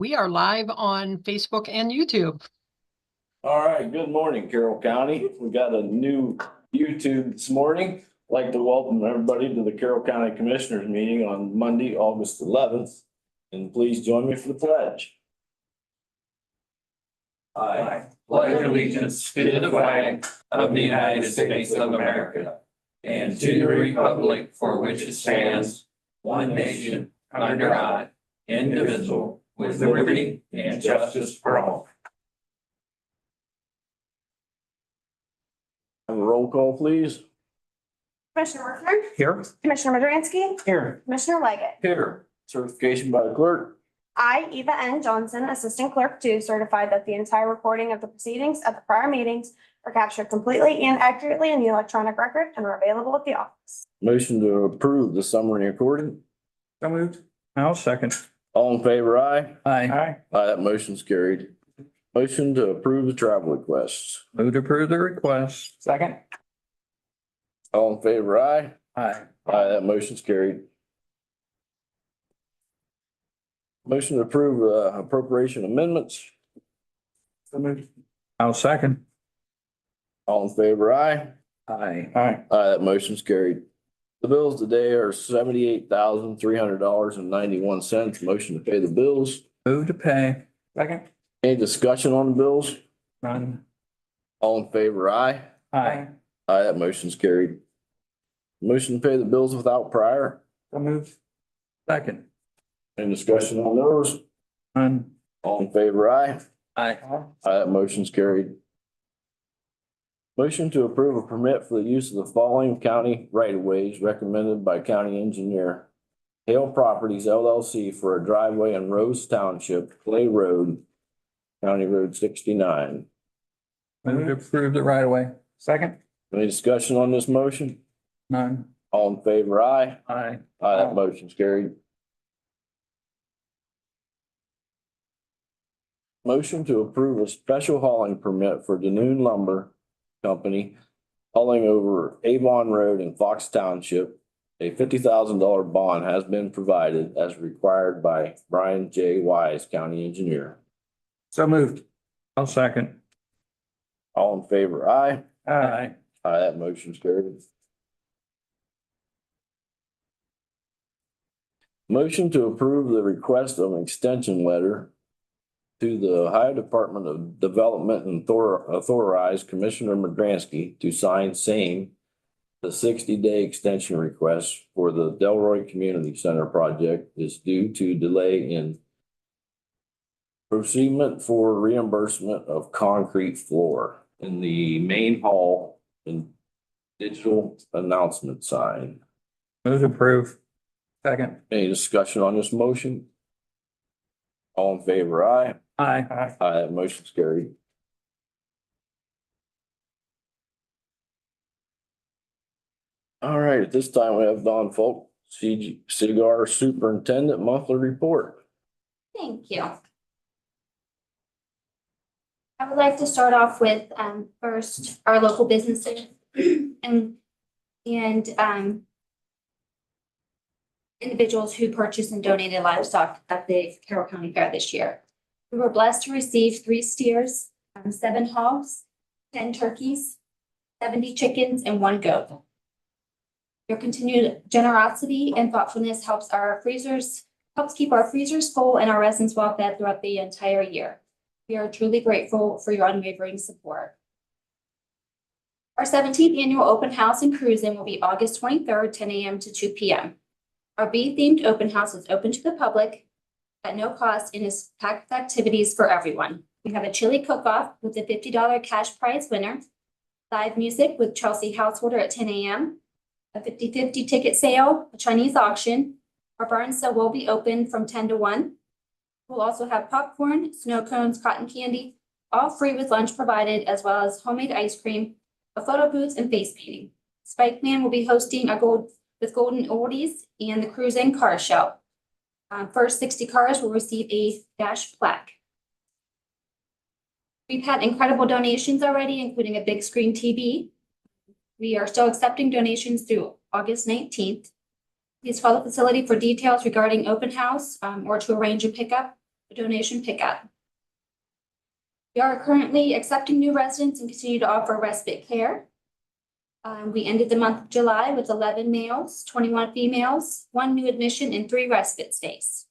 We are live on Facebook and YouTube. All right, good morning, Carroll County. We got a new YouTube this morning. I'd like to welcome everybody to the Carroll County Commissioners meeting on Monday, August 11th. And please join me for the pledge. I pledge allegiance to the flag of the United States of America and to the republic for which it stands, one nation, under God, indivisible, with liberty and justice for all. Have a roll call, please. Commissioner Workner, Here. Commissioner Madransky, Here. Commissioner Leggett. Here. Certification by the clerk. I, Eva N. Johnson, Assistant Clerk 2, certify that the entire recording of the proceedings of the prior meetings are captured completely and accurately in the electronic record and are available at the office. Motion to approve the summary recording. So moved. I'll second. All in favor, aye. Aye. Aye, that motion's carried. Motion to approve the travel requests. Move to approve the request. Second. All in favor, aye. Aye. Aye, that motion's carried. Motion to approve appropriation amendments. So moved. I'll second. All in favor, aye. Aye. Aye. Aye, that motion's carried. The bills today are $78,300.91. Motion to pay the bills. Move to pay. Second. Any discussion on the bills? None. All in favor, aye. Aye. Aye, that motion's carried. Motion to pay the bills without prior. So moved. Second. Any discussion on those? None. All in favor, aye. Aye. Aye, that motion's carried. Motion to approve a permit for the use of the following county right-of-ways recommended by county engineer. Hale Properties LLC for a driveway in Rose Township, Clay Road, County Road 69. Move to approve the right away. Second. Any discussion on this motion? None. All in favor, aye. Aye. Aye, that motion's carried. Motion to approve a special hauling permit for Danoon Lumber Company hauling over Avon Road in Fox Township. A $50,000 bond has been provided as required by Brian J. Wise, County Engineer. So moved. I'll second. All in favor, aye. Aye. Aye, that motion's carried. Motion to approve the request of an extension letter to the Ohio Department of Development and authorize Commissioner Madransky to sign same the 60-day extension request for the Delroy Community Center project is due to delay in proceedment for reimbursement of concrete floor in the main hall and digital announcement sign. Move to approve. Second. Any discussion on this motion? All in favor, aye. Aye. Aye, that motion's carried. All right, at this time we have Don Folk, Cigar Superintendent Monthly Report. Thank you. I would like to start off with first our local businesses and individuals who purchased and donated livestock at the Carroll County Fair this year. We were blessed to receive 3 steers, 7 hogs, 10 turkeys, 70 chickens, and 1 goat. Your continued generosity and thoughtfulness helps keep our freezers full and our residents well fed throughout the entire year. We are truly grateful for your unwavering support. Our 17th annual open house in Cruisin will be August 23rd, 10 a.m. to 2 p.m. Our bee-themed open house is open to the public at no cost and is packed with activities for everyone. We have a chili cook-off with a $50 cash prize winner, live music with Chelsea Householder at 10 a.m., a 50-50 ticket sale, a Chinese auction. Our barn sale will be open from 10 to 1. We'll also have popcorn, snow cones, cotton candy, all free with lunch provided, as well as homemade ice cream, a photo booth, and face painting. Spike Man will be hosting a Golden Oldies and the Cruisin' Car Show. First 60 cars will receive a dash plaque. We've had incredible donations already, including a big screen TV. We are still accepting donations through August 19th. Please call the facility for details regarding open house or to arrange a pickup donation pickup. We are currently accepting new residents and continue to offer respite care. We ended the month of July with 11 males, 21 females, 1 new admission, and 3 respite stays.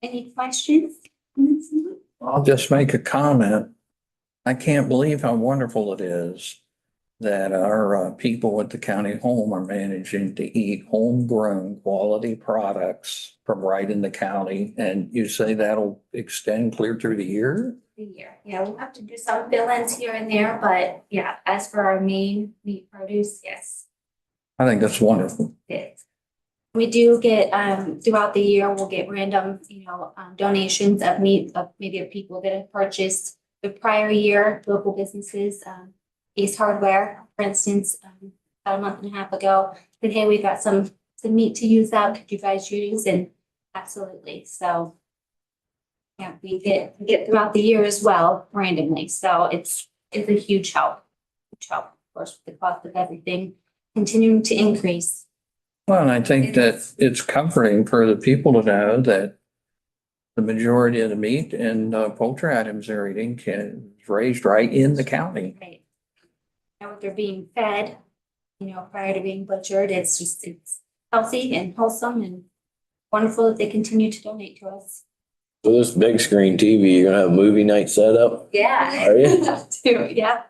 Any questions? I'll just make a comment. I can't believe how wonderful it is that our people at the county home are managing to eat homegrown quality products from right in the county. And you say that'll extend clear through the year? The year. Yeah, we'll have to do some fill-ins here and there, but yeah, as for our main meat produce, yes, I think that's wonderful. it is. We do get, throughout the year, we'll get random, donations of meat of maybe of people that have purchased the prior year, local businesses, Ace Hardware, for instance, about a month and a half ago, said, hey, we've got some meat to use out, could you guys use? And absolutely, so. Yeah, we get throughout the year as well randomly, so it's a huge help. Of course, with the cost of everything continuing to increase. Well, and I think that it's comforting for the people to know that the majority of the meat and poultry items they're eating is raised right in the county. Right. Now what they're being fed, prior to being butchered, it's healthy and wholesome and wonderful that they continue to donate to us. So this big screen TV, you're gonna have movie night set up? Yeah. Are you? Too, yeah.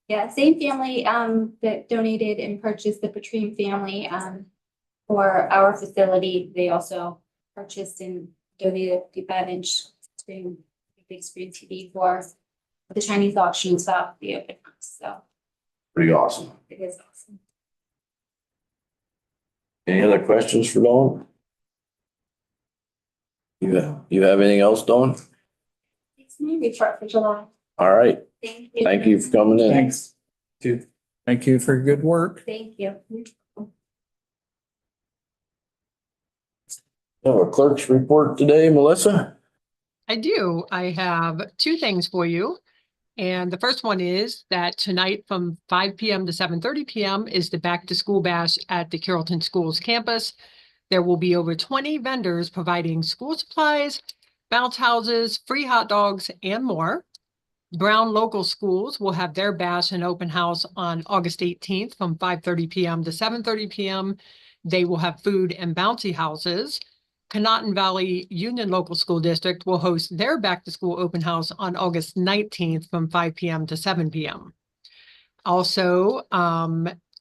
Yeah, same family that donated and purchased the Patrine family for our facility. They also purchased and donated a 55-inch screen, big screen TV for the Chinese auction stop, the open house. So Pretty awesome. it is awesome. Any other questions for Dawn? You have anything else, Dawn? It's my report for July. All right. Thank you. Thank you for coming in. Thanks. Thank you for your good work. Thank you. Have a clerk's report today, Melissa? I do. I have 2 things for you. And the first one is that tonight from 5 p.m. to 7:30 p.m. is the back to school bash at the Carrollton Schools campus. There will be over 20 vendors providing school supplies, bounce houses, free hot dogs, and more. Brown Local Schools will have their bash and open house on August 18th from 5:30 p.m. to 7:30 p.m. They will have food and bouncy houses. Conotton Valley Union Local School District will host their back to school open house on August 19th from 5 p.m. to 7 p.m. Also,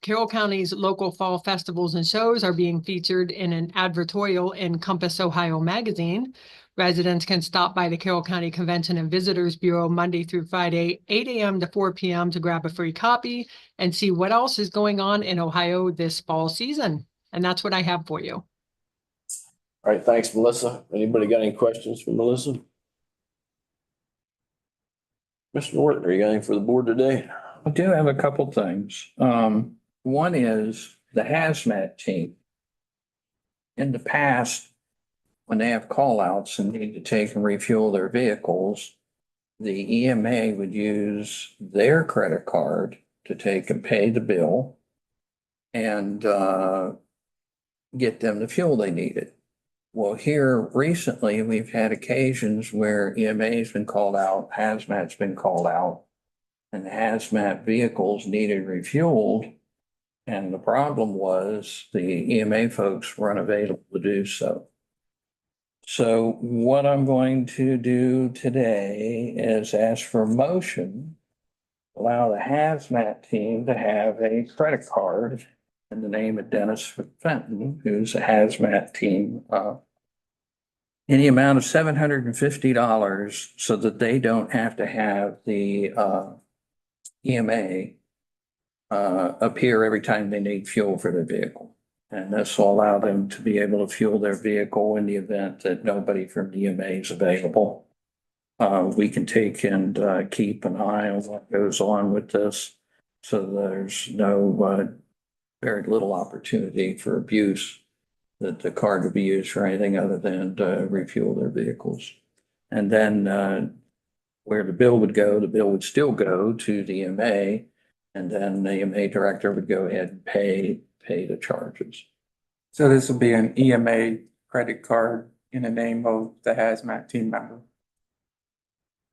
Carroll County's local fall festivals and shows are being featured in an advertorial in Compass, Ohio magazine. Residents can stop by the Carroll County Convention and Visitors Bureau Monday through Friday, 8 a.m. to 4 p.m. to grab a free copy and see what else is going on in Ohio this fall season. And that's what I have for you. All right, thanks, Melissa. Anybody got any questions for Melissa? Mr. Norton, are you got anything for the board today? I do have a couple things. One is the hazmat team. In the past, when they have call outs and need to take and refuel their vehicles, the EMA would use their credit card to take and pay the bill and get them the fuel they needed. Well, here recently, we've had occasions where EMA has been called out, hazmat's been called out, and the hazmat vehicles needed refueled. And the problem was the EMA folks were unavailable to do so. So what I'm going to do today is ask for a motion, allow the hazmat team to have a credit card in the name of Dennis Fenton, who's a hazmat team, in the amount of $750 so that they don't have to have the EMA appear every time they need fuel for their vehicle. And this will allow them to be able to fuel their vehicle in the event that nobody from the EMA is available. We can take and keep an eye on what goes on with this, so there's no very little opportunity for abuse, that the card to be used for anything other than to refuel their vehicles. And then where the bill would go, the bill would still go to the EMA, and then the EMA director would go ahead and pay the charges. So this will be an EMA credit card in the name of the hazmat team member?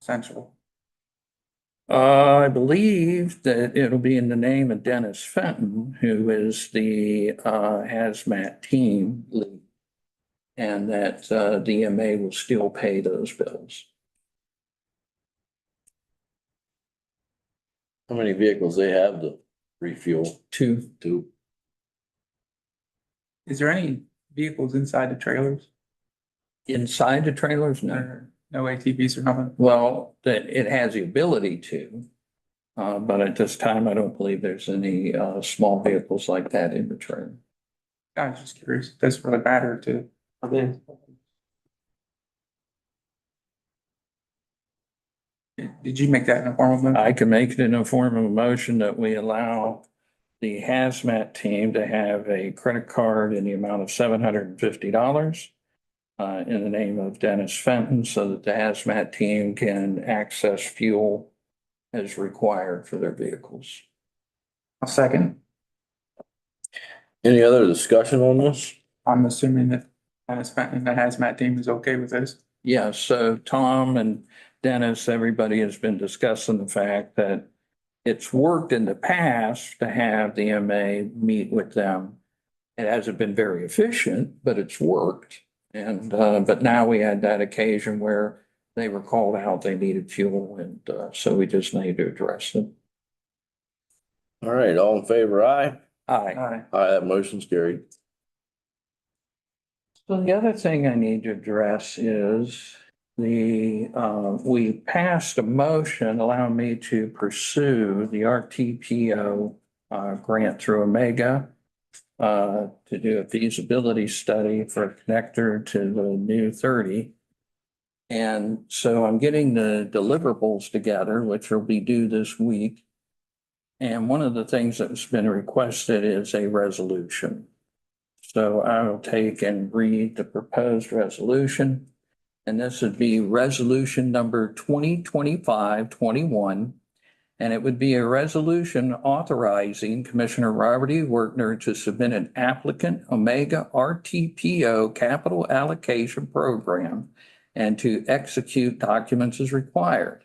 Essential. I believe that it'll be in the name of Dennis Fenton, who is the hazmat team lead. And that DMA will still pay those bills. How many vehicles they have to refuel? Two. Two. Is there any vehicles inside the trailers? Inside the trailers, no. Or no ATVs or nothing? Well, that it has the ability to. But at this time, I don't believe there's any small vehicles like that in the trailer. I was just curious. It doesn't really matter to. Did you make that in a form of motion? I can make it in a form of a motion that we allow the hazmat team to have a credit card in the amount of $750 in the name of Dennis Fenton, so that the hazmat team can access fuel as required for their vehicles. I'll second. Any other discussion on this? I'm assuming that Dennis Fenton and the hazmat team is okay with this. Yeah, so Tom and Dennis, everybody has been discussing the fact that it's worked in the past to have the MA meet with them. It hasn't been very efficient, but it's worked. And, but now we had that occasion where they were called out, they needed fuel, and so we just need to address them. All right, all in favor, aye? Aye. Aye, that motion's carried. So the other thing I need to address is we passed a motion allowing me to pursue the RTPO grant through Omega to do a feasibility study for a connector to the new 30. And so I'm getting the deliverables together, which will be due this week. And one of the things that's been requested is a resolution. So I will take and read the proposed resolution. And this would be resolution number 2025-21. And it would be a resolution authorizing Commissioner Robert E. Wertner to submit an applicant Omega RTPO capital allocation program and to execute documents as required.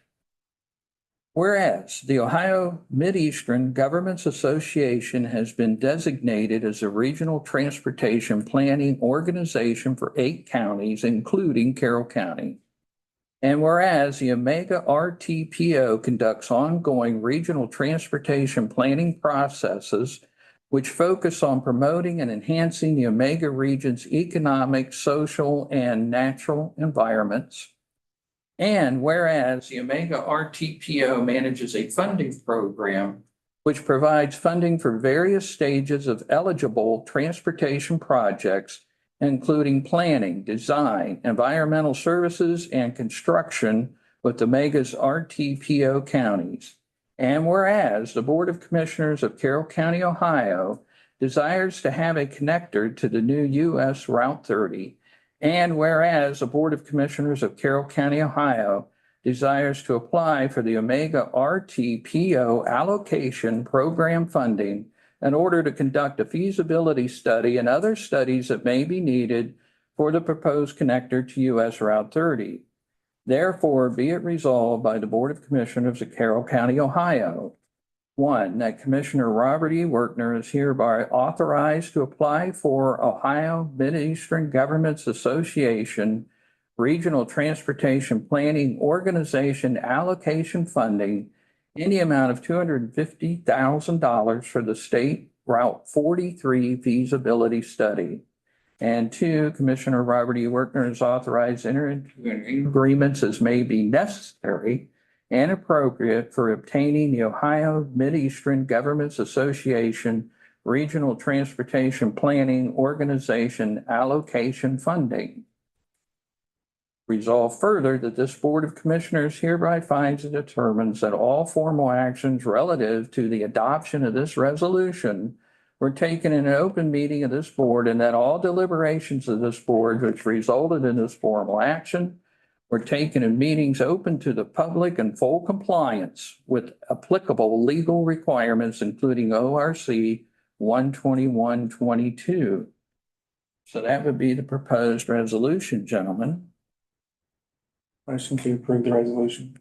Whereas the Ohio Mideastern Governments Association has been designated as a regional transportation planning organization for 8 counties, including Carroll County. And whereas the Omega RTPO conducts ongoing regional transportation planning processes which focus on promoting and enhancing the Omega region's economic, social, and natural environments. And whereas the Omega RTPO manages a funding program which provides funding for various stages of eligible transportation projects, including planning, design, environmental services, and construction with Omega's RTPO counties. And whereas the Board of Commissioners of Carroll County, Ohio desires to have a connector to the new US Route 30, and whereas the Board of Commissioners of Carroll County, Ohio desires to apply for the Omega RTPO allocation program funding in order to conduct a feasibility study and other studies that may be needed for the proposed connector to US Route 30. Therefore, be it resolved by the Board of Commissioners of Carroll County, Ohio. 1, that Commissioner Robert E. Wertner is hereby authorized to apply for Ohio Mideastern Governments Association Regional Transportation Planning Organization allocation funding in the amount of $250,000 for the State Route 43 feasibility study. And 2, Commissioner Robert E. Wertner is authorized to enter into agreements as may be necessary and appropriate for obtaining the Ohio Mideastern Governments Association Regional Transportation Planning Organization allocation funding. Resolve further that this Board of Commissioners hereby finds and determines that all formal actions relative to the adoption of this resolution were taken in an open meeting of this board, and that all deliberations of this board which resulted in this formal action were taken in meetings open to the public in full compliance with applicable legal requirements, including ORC 12122. So that would be the proposed resolution, gentlemen. Motion to approve the resolution.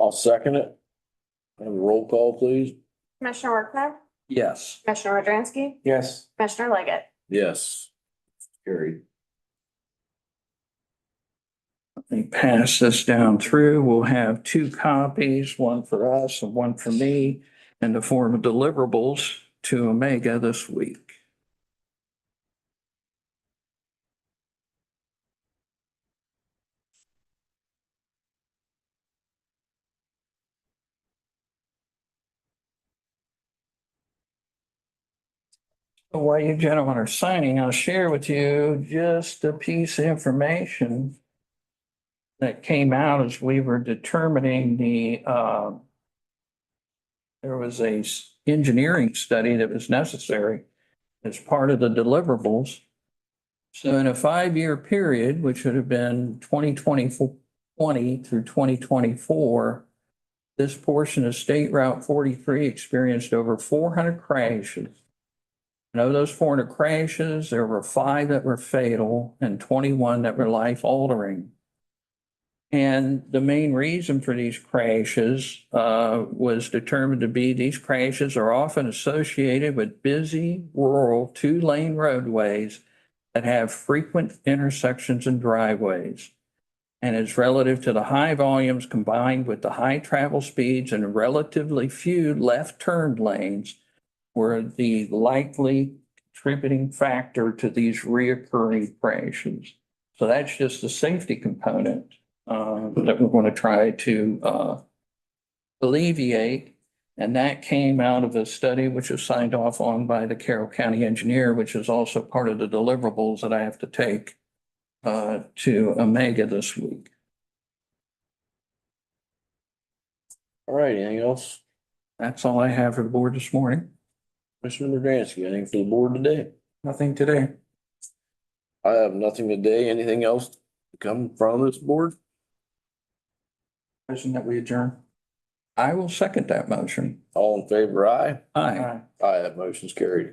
I'll second it. Have a roll call, please. Commissioner Workman, Yes. Commissioner Wodransky, Yes. Commissioner Leggett. Yes. Carried. Let me pass this down through. We'll have two copies, one for us and one for me, in the form of deliverables to Omega this week. While you gentlemen are signing, I'll share with you just a piece of information that came out as we were determining there was a engineering study that was necessary as part of the deliverables. So in a 5-year period, which would have been 2020 through 2024, this portion of State Route 43 experienced over 400 crashes. And of those 400 crashes, there were 5 that were fatal and 21 that were life-altering. And the main reason for these crashes was determined to be these crashes are often associated with busy rural 2-lane roadways that have frequent intersections and driveways. And is relative to the high volumes combined with the high travel speeds and relatively few left turn lanes were the likely contributing factor to these reoccurring crashes. So that's just the safety component that we're going to try to alleviate. And that came out of a study which was signed off on by the Carroll County engineer, which is also part of the deliverables that I have to take to Omega this week. All right, anything else? That's all I have for the board this morning. Commissioner Wodransky, anything for the board today? Nothing today. I have nothing today. Anything else to come from this board? Motion that we adjourn. I will second that motion. All in favor, aye? Aye. Aye, that motion's carried.